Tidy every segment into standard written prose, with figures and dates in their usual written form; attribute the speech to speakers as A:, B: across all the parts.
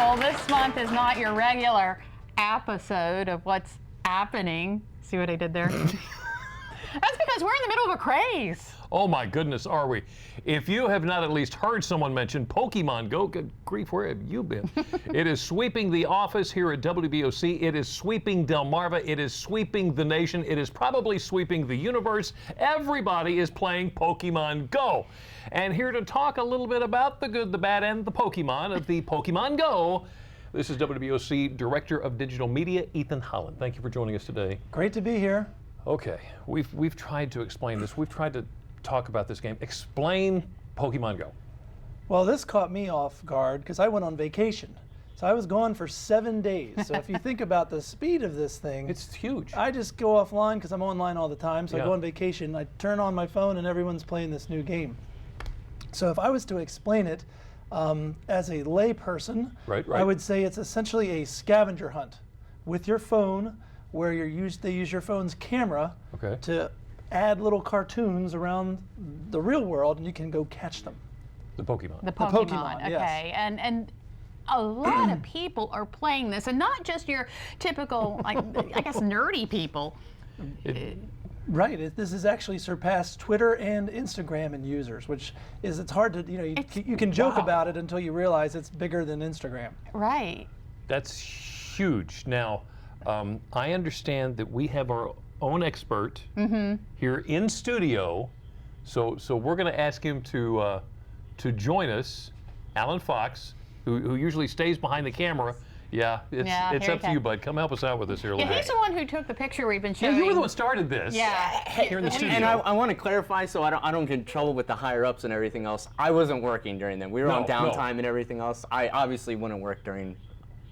A: well, this month is not your regular episode of What's Appening. See what I did there? That's because we're in the middle of a craze.
B: Oh my goodness, are we? If you have not at least heard someone mention Pokemon Go, good grief, where have you been? It is sweeping the office here at WBOC. It is sweeping Delmarva. It is sweeping the nation. It is probably sweeping the universe. Everybody is playing Pokemon Go. And here to talk a little bit about the good, the bad, and the Pokemon of the Pokemon Go, this is WBOC Director of Digital Media, Ethan Holland. Thank you for joining us today.
C: Great to be here.
B: Okay, we've tried to explain this. We've tried to talk about this game. Explain Pokemon Go.
C: Well, this caught me off guard because I went on vacation. So I was gone for 7 days. So if you think about the speed of this thing,
B: It's huge.
C: I just go offline because I'm online all the time. So I
B: Yeah.
C: go on vacation, I turn on my phone, and everyone's playing this new game. So if I was to explain it as a lay person,
B: Right.
C: I would say it's essentially a scavenger hunt with your phone, where they use your phone's camera
B: Okay.
C: to add little cartoons around the real world, and you can go catch them.
B: The Pokemon.
A: The
C: Pokemon,
A: Pokemon,
C: yes.
A: okay. And a lot of people are playing this, and not just your typical, like, I guess, nerdy people.
C: Right. This has actually surpassed Twitter and Instagram in users, which is, it's hard to, you can joke
B: Wow.
C: about it until you realize it's bigger than Instagram.
A: Right.
B: That's huge. Now, I understand that we have our own expert here in studio, so we're going to ask him to join us, Alan Fox, who usually stays behind the camera. Yeah, it's
A: here
B: up
A: he
B: to you,
A: comes.
B: bud. Come help us out with this here a
A: Yeah,
B: little
A: he's
B: bit.
A: the one who took the picture we've been
B: Yeah,
A: showing.
B: you were the one who started this.
A: Yeah.
B: Here in the studio.
D: And I want to clarify so I don't get in trouble with the higher ups and everything else. I wasn't working during them. We were on
B: No, no.
D: downtime and everything else. I obviously wouldn't work during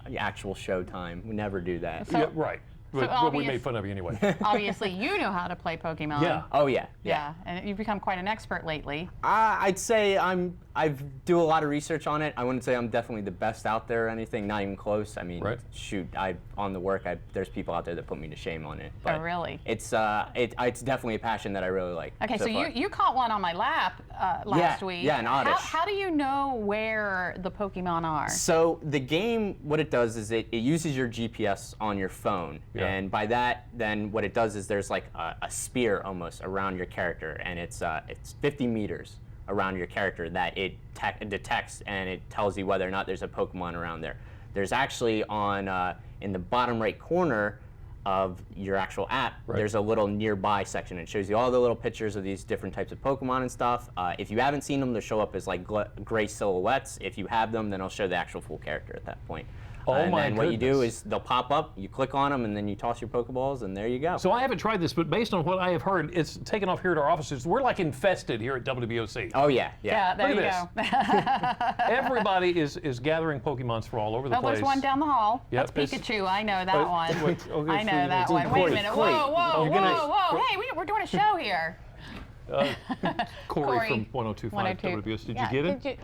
D: the actual show time. We never do that.
B: Yeah, right. But we
A: obvious-
B: made fun of you anyway.
A: Obviously, you know how to play Pokemon.
B: Yeah.
D: Oh yeah.
A: Yeah, and you've become quite an expert lately.
D: I'd say I do a lot of research on it. I wouldn't say I'm definitely the best out there or anything. Not even close. I mean,
B: Right.
D: shoot, on the work. There's people out there that put me to shame on it.
A: Oh, really?
D: It's it's definitely a passion that I really like.
A: Okay, so
D: far.
A: you caught one on my lap last week.
D: yeah, an oddish.
A: How do you know where the Pokemon are?
D: So the game, what it does is it uses your GPS on your phone,
B: Yeah.
D: and by that, then what it does is there's like a spear almost around your character, and it's 50 meters around your character that it detects, and it tells you whether or not there's a Pokemon around there. There's actually in the bottom right corner of your actual app,
B: Right.
D: there's a little nearby section. It shows you all the little pictures of these different types of Pokemon and stuff. If you haven't seen them, they'll show up as like gray silhouettes. If you have them, then it'll show the actual full character at that point.
B: Oh
D: And
B: my
D: then what you do
B: goodness.
D: is they'll pop up, you click on them, and then you toss your Pokeballs, and there you go.
B: So I haven't tried this, but based on what I have heard, it's taken off here at our offices. We're like infested here at WBOC.
D: Oh yeah, yeah.
A: Yeah, there
B: Look
A: you
B: at
A: go.
B: Everybody is gathering Pokemons from all over the
A: Oh,
B: place.
A: there's one down the hall.
B: Yep,
A: That's
B: it's-
A: Pikachu. I know that one.
B: wait, okay,
A: I know
B: so
A: that
B: it's
A: one. Wait a
D: Corey,
A: minute.
D: Corey,
A: Whoa, whoa,
D: you're
A: whoa,
D: gonna-
A: whoa. Hey, we're doing a show here.
B: Corey from 102.5 WBS. Did you get it?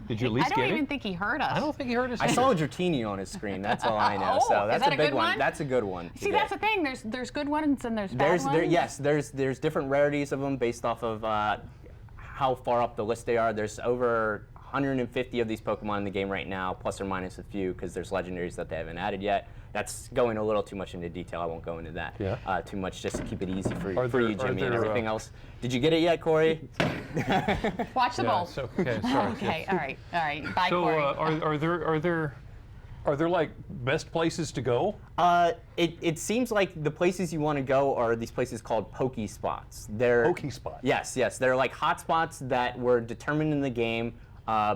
B: Did you at least
A: I don't
B: get
A: even
B: it?
A: think he heard us.
B: I don't think he heard us.
D: I saw a Dratini on his screen. That's all I know.
A: Oh,
D: so
A: is
D: that's
A: that
D: a
A: a
D: big
A: good one?
D: That's a good one. to
A: See,
D: get.
A: that's the thing. There's good ones and there's bad ones.
D: Yes, there's different rarities of them based off of how far up the list they are. There's over 150 of these Pokemon in the game right now, plus or minus a few, because there's legendaries that they haven't added yet. That's going a little too much into detail. I won't go into that
B: Yeah.
D: too much, just to keep it easy for
B: Are
D: you,
B: there-
D: Jimmy,
B: are
D: and
B: there,
D: everything else. Did you get it yet, Corey?
A: Watch the
B: Yeah,
A: bowl.
B: so, okay, sorry.
A: Okay, all right. Bye,
B: So
A: Corey.
B: are there like best places to go?
D: It seems like the places you want to go are these places called Poke Spots. They're
B: Poke Spots?
D: Yes. They're like hotspots that were determined in the game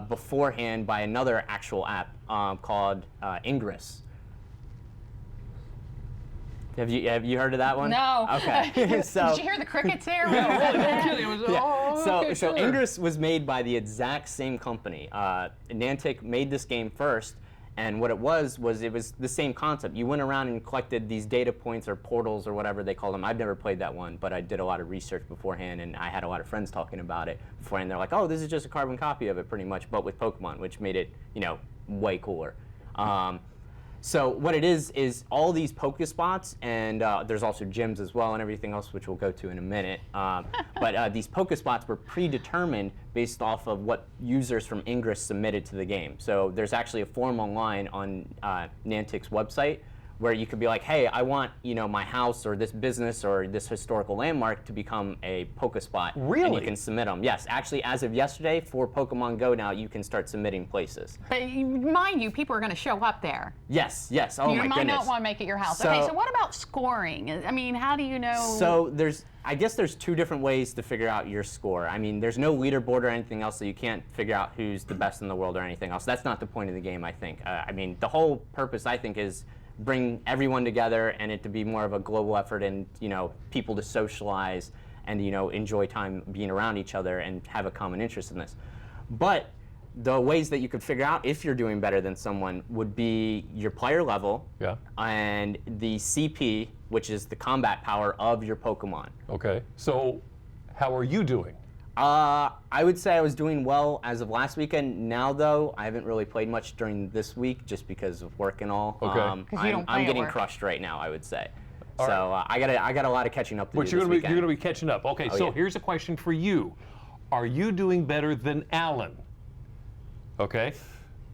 D: beforehand by another actual app called Ingress. Have you heard of that one?
A: No.
D: Okay. So.
A: Did you hear the crickets there?
B: Really? No kidding. It was, oh,
D: So,
B: okay,
D: so
B: sure.
D: Ingress was made by the exact same company. Niantic made this game first, and what it was the same concept. You went around and collected these data points or portals or whatever they call them. I've never played that one, but I did a lot of research beforehand, and I had a lot of friends talking about it beforehand. They're like, "Oh, this is just a carbon copy of it, pretty much, but with Pokemon," which made it, way cooler. So what it is all these Pokespots, and there's also gyms as well and everything else, which we'll go to in a minute. But these Pokespots were predetermined based off of what users from Ingress submitted to the game. So there's actually a form online on Niantic's website where you could be like, hey, I want my house or this business or this historical landmark to become a Pokespot.
B: Really?
D: And you can submit them. Yes, actually, as of yesterday, for Pokemon Go now, you can start submitting places.
A: But mind you, people are going to show up there.
D: Yes, yes. Oh
A: You
D: my
A: might
D: goodness.
A: not want to make it your house.
D: So-
A: Okay, so what about scoring? I mean, how do you know?
D: So I guess there's two different ways to figure out your score. I mean, there's no leaderboard or anything else, so you can't figure out who's the best in the world or anything else. That's not the point of the game, I think. I mean, the whole purpose, I think, is bring everyone together and it to be more of a global effort and, people to socialize and, enjoy time being around each other and have a common interest in this. But the ways that you could figure out if you're doing better than someone would be your player level and the CP, which is the combat power of your Pokemon.
B: Okay. So how are you doing?
D: I would say I was doing well as of last weekend. Now, though, I haven't really played much during this week just because of work and all.
B: Okay.
A: 'Cause you don't play
D: I'm
A: at
D: getting
A: work.
D: crushed right now, I would say.
B: All
D: So I got a lot of catching up to do
B: But
D: this
B: you're
D: weekend.
B: going to be catching up. Okay, so
D: yeah.
B: here's a question for you. Are you doing better than Alan? Okay.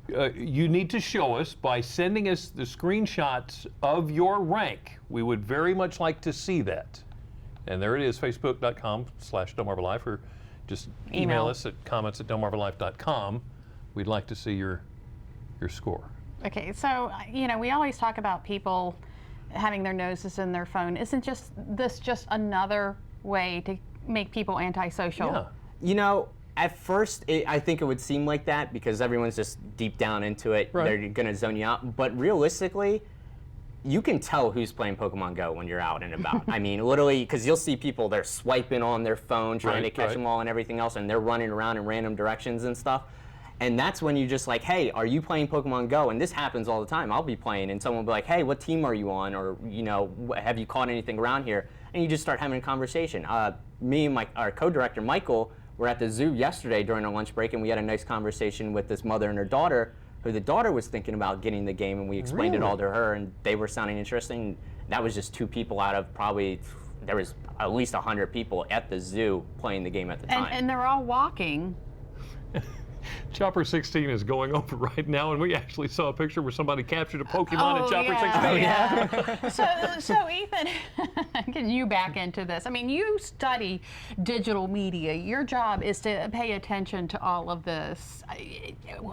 B: You need to show us by sending us the screenshots of your rank. We would very much like to see that. And there it is, facebook.com/DelmarvaLive, or just email us at comments@delmarvalife.com. We'd like to see your score.
A: Okay, so we always talk about people having their noses in their phone. Isn't this just another way to make people antisocial?
B: Yeah.
D: At first, I think it would seem like that because everyone's just deep down into it.
B: Right.
D: They're going to zone you out. But realistically, you can tell who's playing Pokemon Go when you're out and about. I mean, literally, because you'll see people, they're swiping on their phone, trying to catch them all and everything else, and they're running around in random directions and stuff. And that's when you just like, hey, are you playing Pokemon Go? And this happens all the time. I'll be playing, and someone will be like, hey, what team are you on? Or, have you caught anything around here? And you just start having a conversation. Me and our co-director, Michael, were at the zoo yesterday during our lunch break, and we had a nice conversation with this mother and her daughter, who the daughter was thinking about getting the game, and we explained it all to her, and they were sounding interesting. That was just 2 people out of probably, there was at least 100 people at the zoo playing the game at the time.
A: And they're all walking.
B: Chopper 16 is going over right now, and we actually saw a picture where somebody captured a Pokemon in Chopper 16.
A: Oh, yeah. So Ethan, can you back into this? I mean, you study digital media. Your job is to pay attention to all of this.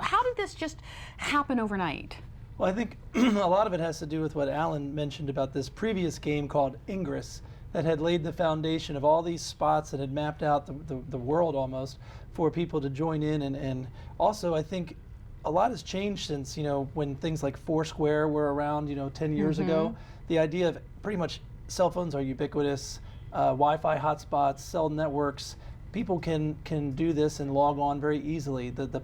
A: How did this just happen overnight?
C: Well, I think a lot of it has to do with what Alan mentioned about this previous game called Ingress that had laid the foundation of all these spots that had mapped out the world almost for people to join in. And also, I think a lot has changed since, when things like Foursquare were around, 10 years ago. The idea of pretty much cell phones are ubiquitous, Wi-Fi hotspots, cell networks. People can do this and log on very easily. The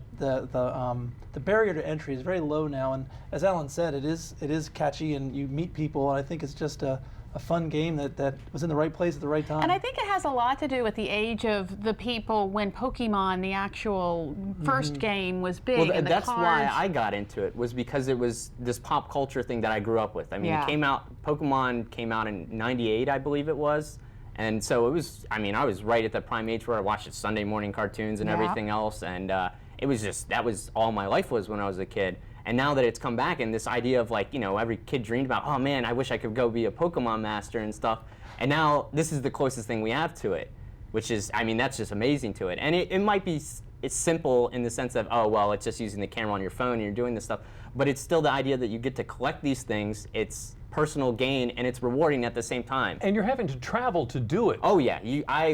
C: barrier to entry is very low now, and as Alan said, it is catchy, and you meet people, and I think it's just a fun game that was in the right place at the right time.
A: And I think it has a lot to do with the age of the people when Pokemon, the actual first game, was big.
D: Well,
A: and
D: that's
A: the
D: why
A: cards.
D: I got into it, was because it was this pop culture thing that I grew up with. I mean, Pokemon came out in '98, I believe it was. And so it was, I was right at the prime age where I watched Sunday morning cartoons and everything else. And it was just, that was all my life was when I was a kid. And now that it's come back and this idea of like, every kid dreamed about, oh man, I wish I could go be a Pokemon master and stuff. And now this is the closest thing we have to it, which is, that's just amazing to it. And it might be, it's simple in the sense of, oh, well, it's just using the camera on your phone and you're doing this stuff. But it's still the idea that you get to collect these things. It's personal gain and it's rewarding at the same time.
B: And you're having to travel to do it.
D: Oh yeah,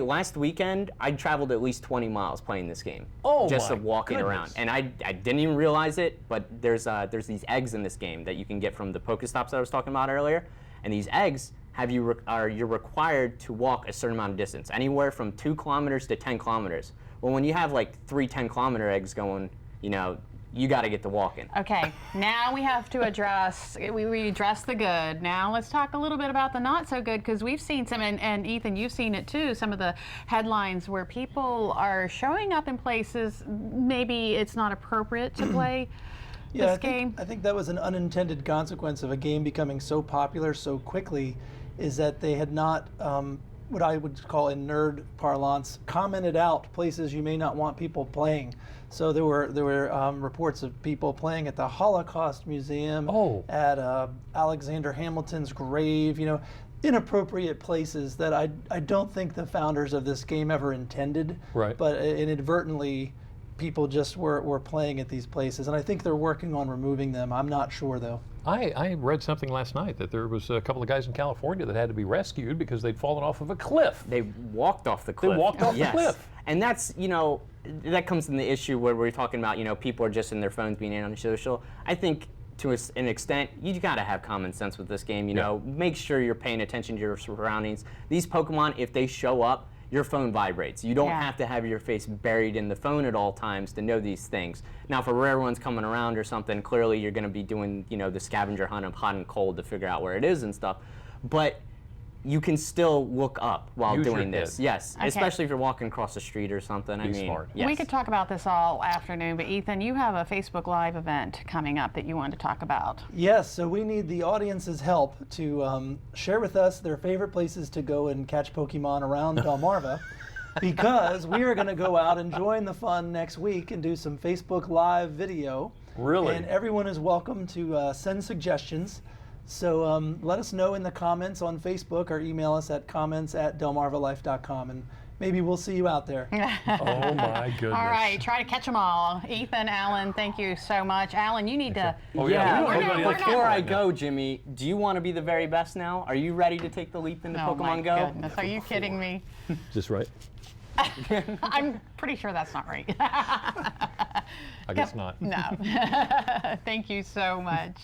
D: last weekend I traveled at least 20 miles playing this game.
B: Oh,
D: just
B: my
D: of walking
B: goodness.
D: around, and I didn't even realize it. But there's these eggs in this game that you can get from the Pokestops that I was talking about earlier, and these eggs you're required to walk a certain amount of distance, anywhere from 2 kilometers to 10 kilometers. Well, when you have like 3 10-kilometer eggs going, you got to get to walking.
A: Okay, now we have to address, we addressed the good. Now let's talk a little bit about the not so good, because we've seen some, and Ethan, you've seen it too, some of the headlines where people are showing up in places maybe it's not appropriate to play
C: Yeah,
A: this game?
C: I think that was an unintended consequence of a game becoming so popular so quickly, is that they had not, what I would call in nerd parlance, commented out places you may not want people playing. So there were reports of people playing at the Holocaust Museum, at Alexander Hamilton's grave, you know, inappropriate places that I don't think the founders of this game ever intended.
B: Right.
C: But inadvertently, people just were playing at these places, and I think they're working on removing them. I'm not sure, though.
B: I read something last night that there was a couple of guys in California that had to be rescued because they'd fallen off of a cliff.
D: They walked off the cliff.
B: They walked off
D: Yes.
B: the cliff.
D: And that's, you know, that comes in the issue where we're talking about, you know, people are just in their phones being antisocial. I think to an extent, you got to have common sense with this game. You know, make sure you're paying attention to your surroundings. These Pokemon, if they show up, your phone vibrates. You don't have to have your face buried in the phone at all times to know these things. Now, for rare ones coming around or something, clearly you're going to be doing, you know, the scavenger hunt of hot and cold to figure out where it is and stuff. But you can still look up while
B: Use your
D: doing this.
B: head.
D: Yes,
A: Okay.
D: especially if you're walking across the street or something. I
B: Be
D: mean,
B: smart.
D: yes.
A: We could talk about this all afternoon, but Ethan, you have a Facebook Live event coming up that you wanted to talk about.
C: Yes, so we need the audience's help to share with us their favorite places to go and catch Pokemon around Delmarva, because we are going to go out and join the fun next week and do some Facebook Live video.
B: Really?
C: And everyone is welcome to send suggestions. So let us know in the comments on Facebook or email us at comments@delmarvalife.com, and maybe we'll see you out there.
B: Oh my goodness.
A: All right, try to catch them all. Ethan, Alan, thank you so much. Alan, you need to.
B: Oh,
D: Yeah,
B: we don't
A: we're
B: have
A: not-
B: anybody
A: we're
B: like
A: not-
B: you
D: before I
B: right now.
D: go, Jimmy, do you want to be the very best now? Are you ready to take the leap into
A: Oh my
D: Pokemon Go?
A: goodness, are you kidding me?
B: Is this right?
A: I'm pretty sure that's not right.
B: I guess not.
A: No. Thank you so much.